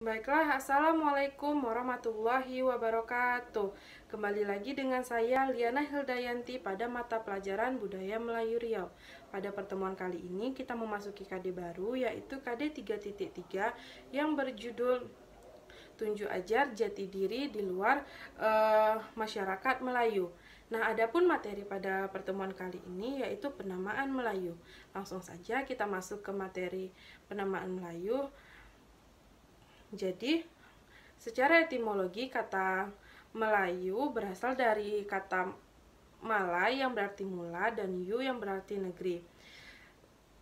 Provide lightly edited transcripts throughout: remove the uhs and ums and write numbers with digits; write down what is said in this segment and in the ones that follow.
Baiklah, Assalamualaikum warahmatullahi wabarakatuh. Kembali lagi dengan saya Liana Hildayanti pada mata pelajaran Budaya Melayu Riau. Pada pertemuan kali ini kita memasuki KD baru, yaitu KD 3.3 yang berjudul Tunjuk Ajar Jati Diri di Luar Masyarakat Melayu. Nah, adapun materi pada pertemuan kali ini yaitu penamaan Melayu. Langsung saja kita masuk ke materi penamaan Melayu. Jadi, secara etimologi kata Melayu berasal dari kata Malay yang berarti mula dan yu yang berarti negeri.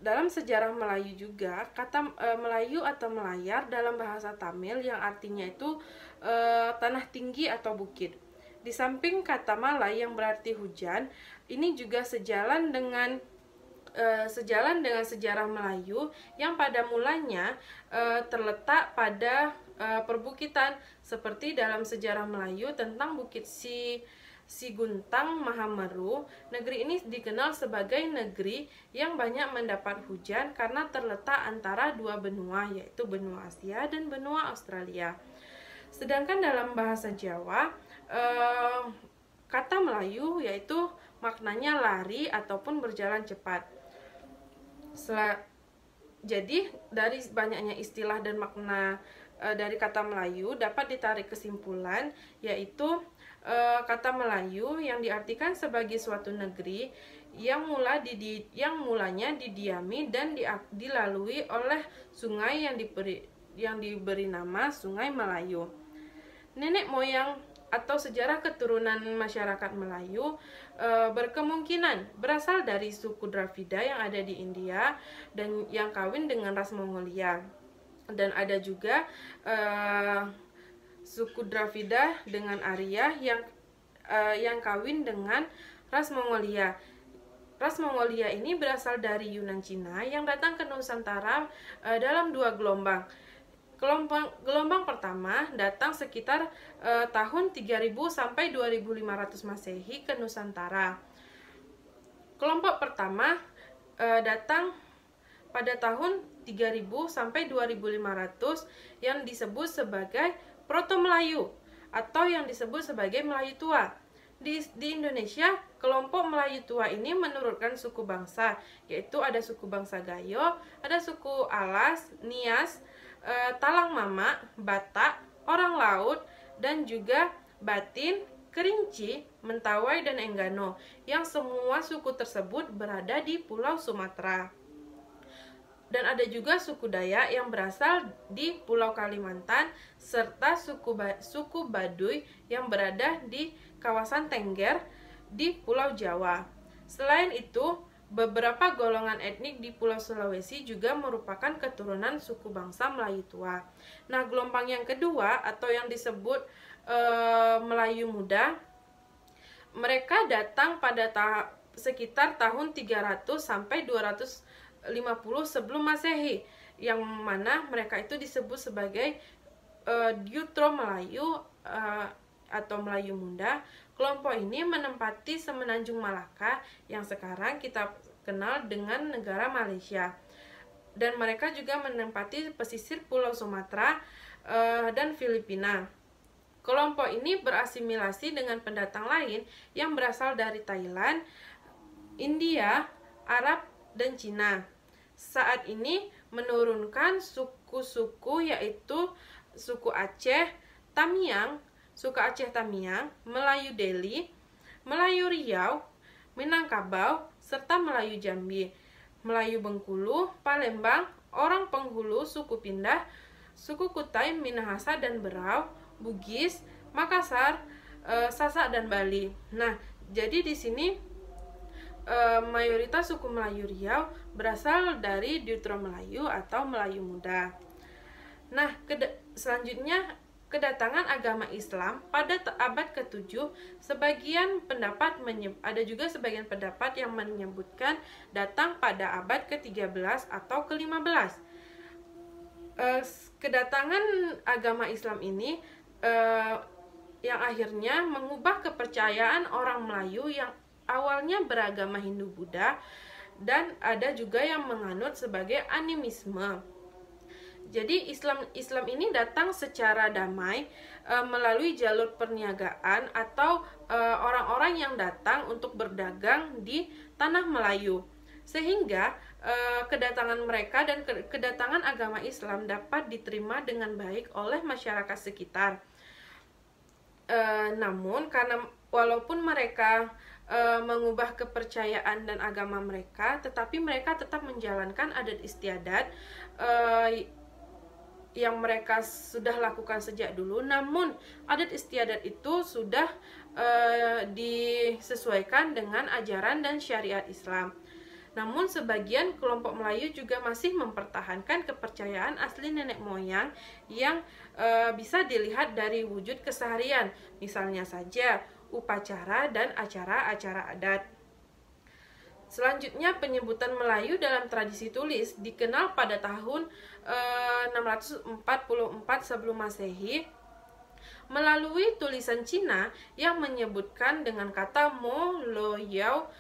Dalam sejarah Melayu juga, kata Melayu atau melayar dalam bahasa Tamil yang artinya itu tanah tinggi atau bukit. Di samping kata Malay yang berarti hujan, ini juga sejalan dengan sejarah Melayu yang pada mulanya terletak pada perbukitan, seperti dalam sejarah Melayu tentang Bukit Siguntang Mahameru. Negeri ini dikenal sebagai negeri yang banyak mendapat hujan karena terletak antara dua benua, yaitu benua Asia dan benua Australia. Sedangkan dalam bahasa Jawa, kata Melayu yaitu maknanya lari ataupun berjalan cepat. Jadi dari banyaknya istilah dan makna dari kata Melayu dapat ditarik kesimpulan, yaitu kata Melayu yang diartikan sebagai suatu negeri yang mulanya didiami dan dilalui oleh sungai yang diberi nama Sungai Melayu. Nenek moyang atau sejarah keturunan masyarakat Melayu berkemungkinan berasal dari suku Dravida yang ada di India dan yang kawin dengan ras Mongolia. Dan ada juga suku Dravida dengan Arya yang kawin dengan ras Mongolia. Ras Mongolia ini berasal dari Yunan Cina yang datang ke Nusantara dalam dua gelombang. Gelombang pertama datang sekitar tahun 3000 sampai 2500 Masehi ke Nusantara. Kelompok pertama datang pada tahun 3000 sampai 2500 yang disebut sebagai Proto Melayu atau yang disebut sebagai Melayu Tua. Di Indonesia, kelompok Melayu Tua ini menurutkan suku bangsa, yaitu ada suku bangsa Gayo, ada suku Alas, Nias, Talang Mama, Batak, orang laut, dan juga Batin, Kerinci, Mentawai, dan Enggano, yang semua suku tersebut berada di Pulau Sumatera. Dan ada juga suku Dayak yang berasal di Pulau Kalimantan, serta suku Baduy yang berada di kawasan Tengger di Pulau Jawa. Selain itu, beberapa golongan etnik di Pulau Sulawesi juga merupakan keturunan suku bangsa Melayu Tua. Nah, gelombang yang kedua atau yang disebut Melayu Muda, mereka datang pada sekitar tahun 300 sampai 250 sebelum Masehi, yang mana mereka itu disebut sebagai Deutero Melayu atau Melayu Muda. Kelompok ini menempati semenanjung Malaka yang sekarang kita kenal dengan negara Malaysia. Dan mereka juga menempati pesisir Pulau Sumatera dan Filipina. Kelompok ini berasimilasi dengan pendatang lain yang berasal dari Thailand, India, Arab, dan Cina. Saat ini menurunkan suku-suku yaitu suku Aceh, Tamiang, suku Aceh Tamiang, Melayu Deli, Melayu Riau, Minangkabau, serta Melayu Jambi, Melayu Bengkulu, Palembang, orang Penghulu, suku Pindah, suku Kutai, Minahasa dan Berau, Bugis, Makassar, Sasak dan Bali. Nah, jadi di sini mayoritas suku Melayu Riau berasal dari Deutero Melayu atau Melayu Muda. Nah, selanjutnya kedatangan agama Islam pada abad ke-7, ada juga sebagian pendapat yang menyebutkan datang pada abad ke-13 atau ke-15. Kedatangan agama Islam ini yang akhirnya mengubah kepercayaan orang Melayu yang awalnya beragama Hindu-Buddha, dan ada juga yang menganut sebagai animisme. Jadi Islam ini datang secara damai melalui jalur perniagaan atau orang-orang yang datang untuk berdagang di tanah Melayu, sehingga kedatangan mereka dan kedatangan agama Islam dapat diterima dengan baik oleh masyarakat sekitar. Namun karena walaupun mereka mengubah kepercayaan dan agama mereka, tetapi mereka tetap menjalankan adat istiadat yang mereka sudah lakukan sejak dulu. Namun adat istiadat itu sudah disesuaikan dengan ajaran dan syariat Islam. Namun sebagian kelompok Melayu juga masih mempertahankan kepercayaan asli nenek moyang yang bisa dilihat dari wujud keseharian, misalnya saja upacara dan acara-acara adat. Selanjutnya, penyebutan Melayu dalam tradisi tulis dikenal pada tahun 644 sebelum Masehi melalui tulisan Cina yang menyebutkan dengan kata Mo Lo Yao.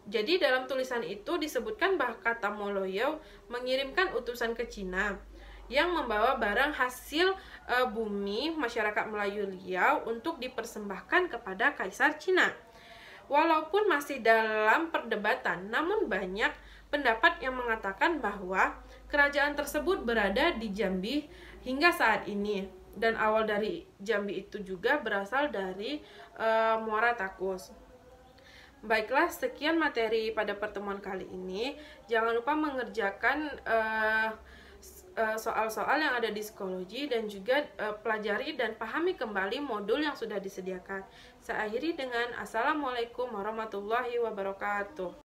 Jadi dalam tulisan itu disebutkan bahwa kata Mo Lo Yao mengirimkan utusan ke Cina yang membawa barang hasil bumi masyarakat Melayu Liao untuk dipersembahkan kepada Kaisar Cina. Walaupun masih dalam perdebatan, namun banyak pendapat yang mengatakan bahwa kerajaan tersebut berada di Jambi hingga saat ini, dan awal dari Jambi itu juga berasal dari Muara Takus. Baiklah, sekian materi pada pertemuan kali ini. Jangan lupa mengerjakan soal-soal yang ada di psikologi dan juga pelajari dan pahami kembali modul yang sudah disediakan. Saya akhiri dengan Assalamualaikum warahmatullahi wabarakatuh.